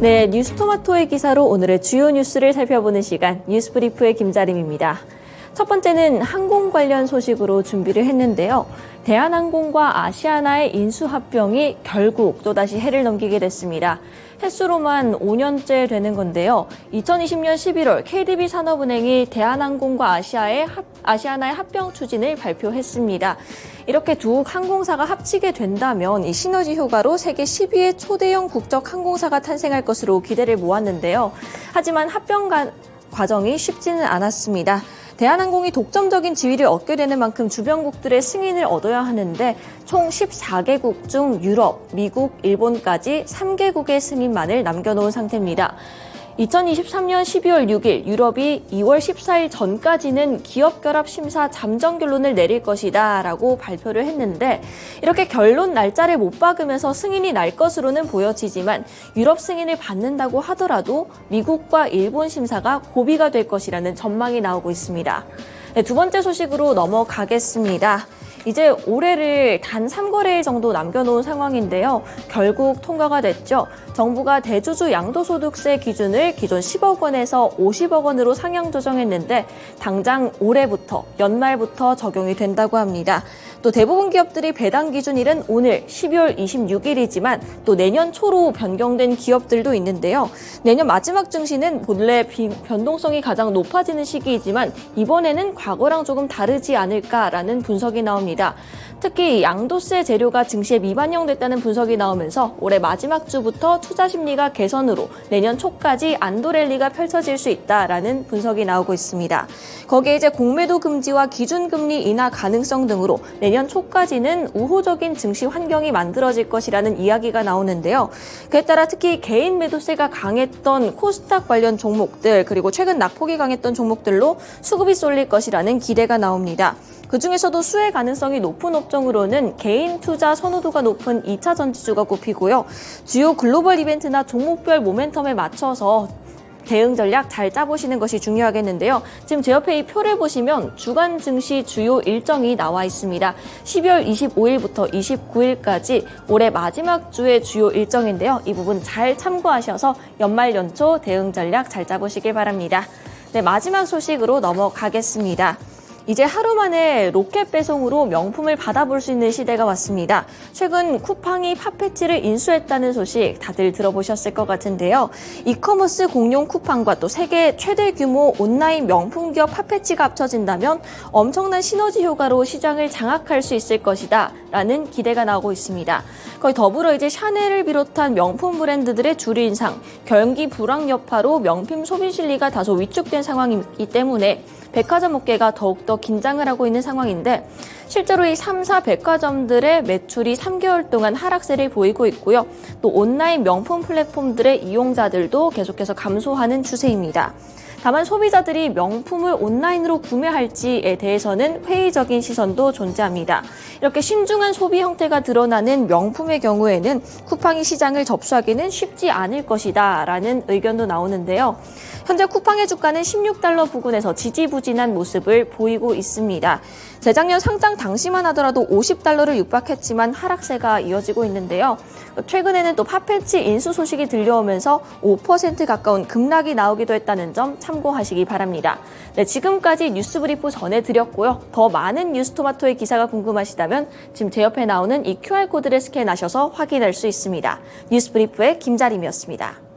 네, 뉴스토마토의 기사로 오늘의 주요 뉴스를 살펴보는 시간, 뉴스브리프의 김자림입니다. 첫 번째는 항공 관련 소식으로 준비를 했는데요. 대한항공과 아시아나의 인수합병이 결국 또다시 해를 넘기게 됐습니다. 횟수로만 5년째 되는 건데요. 2020년 11월 KDB 산업은행이 대한항공과 아시아나의 합병 추진을 발표했습니다. 이렇게 두 항공사가 합치게 된다면 이 시너지 효과로 세계 10위의 초대형 국적 항공사가 탄생할 것으로 기대를 모았는데요. 하지만 합병 과정이 쉽지는 않았습니다. 대한항공이 독점적인 지위를 얻게 되는 만큼 주변국들의 승인을 얻어야 하는데 총 14개국 중 유럽, 미국, 일본까지 3개국의 승인만을 남겨놓은 상태입니다. 2023년 12월 6일 유럽이 2월 14일 전까지는 기업결합 심사 잠정 결론을 내릴 것이다 라고 발표를 했는데 이렇게 결론 날짜를 못 박으면서 승인이 날 것으로는 보여지지만 유럽 승인을 받는다고 하더라도 미국과 일본 심사가 고비가 될 것이라는 전망이 나오고 있습니다. 네, 두 번째 소식으로 넘어가겠습니다. 이제 올해를 단 3거래일 정도 남겨놓은 상황인데요. 결국 통과가 됐죠. 정부가 대주주 양도소득세 기준을 기존 10억 원에서 50억 원으로 상향 조정했는데 당장 올해부터 연말부터 적용이 된다고 합니다. 또 대부분 기업들이 배당 기준일은 오늘 12월 26일이지만 또 내년 초로 변경된 기업들도 있는데요. 내년 마지막 증시는 본래 변동성이 가장 높아지는 시기이지만 이번에는 과거랑 조금 다르지 않을까라는 분석이 나옵니다. 특히 양도세 재료가 증시에 미반영됐다는 분석이 나오면서 올해 마지막 주부터 투자 심리가 개선으로 내년 초까지 안도 랠리가 펼쳐질 수 있다라는 분석이 나오고 있습니다. 거기에 이제 공매도 금지와 기준금리 인하 가능성 등으로 내년 초까지는 우호적인 증시 환경이 만들어질 것이라는 이야기가 나오는데요. 그에 따라 특히 개인 매도세가 강했던 코스닥 관련 종목들 그리고 최근 낙폭이 강했던 종목들로 수급이 쏠릴 것이라는 기대가 나옵니다. 그중에서도 수혜 가능성이 높은 업종으로는 개인 투자 선호도가 높은 2차 전지주가 꼽히고요. 주요 글로벌 이벤트나 종목별 모멘텀에 맞춰서 대응 전략 잘 짜보시는 것이 중요하겠는데요. 지금 제 옆에 이 표를 보시면 주간 증시 주요 일정이 나와 있습니다. 12월 25일부터 29일까지 올해 마지막 주의 주요 일정인데요. 이 부분 잘 참고하셔서 연말 연초 대응 전략 잘 짜보시길 바랍니다. 네, 마지막 소식으로 넘어가겠습니다. 이제 하루 만에 로켓 배송으로 명품을 받아볼 수 있는 시대가 왔습니다. 최근 쿠팡이 팝패치를 인수했다는 소식 다들 들어보셨을 것 같은데요. 이커머스 공룡 쿠팡과 또 세계 최대 규모 온라인 명품 기업 팝패치가 합쳐진다면 엄청난 시너지 효과로 시장을 장악할 수 있을 것이다 라는 기대가 나오고 있습니다. 거의 더불어 이제 샤넬을 비롯한 명품 브랜드들의 줄 인상, 경기 불황 여파로 명품 소비 심리가 다소 위축된 상황이기 때문에 백화점 업계가 더욱더 긴장을 하고 있는 상황인데 실제로 이 3사 백화점들의 매출이 3개월 동안 하락세를 보이고 있고요. 또 온라인 명품 플랫폼들의 이용자들도 계속해서 감소하는 추세입니다. 다만 소비자들이 명품을 온라인으로 구매할지에 대해서는 회의적인 시선도 존재합니다. 이렇게 신중한 소비 형태가 드러나는 명품의 경우에는 쿠팡이 시장을 접수하기는 쉽지 않을 것이다 라는 의견도 나오는데요. 현재 쿠팡의 주가는 16달러 부근에서 지지부진한 모습을 보이고 있습니다. 재작년 상장 당시만 하더라도 50달러를 육박했지만 하락세가 이어지고 있는데요. 최근에는 또 팝패치 인수 소식이 들려오면서 5% 가까운 급락이 나오기도 했다는 점 참고하시기 바랍니다. 네, 지금까지 뉴스브리프 전해드렸고요. 더 많은 뉴스토마토의 기사가 궁금하시다면 지금 제 옆에 나오는 이 QR코드를 스캔하셔서 확인할 수 있습니다. 뉴스브리프의 김자림이었습니다.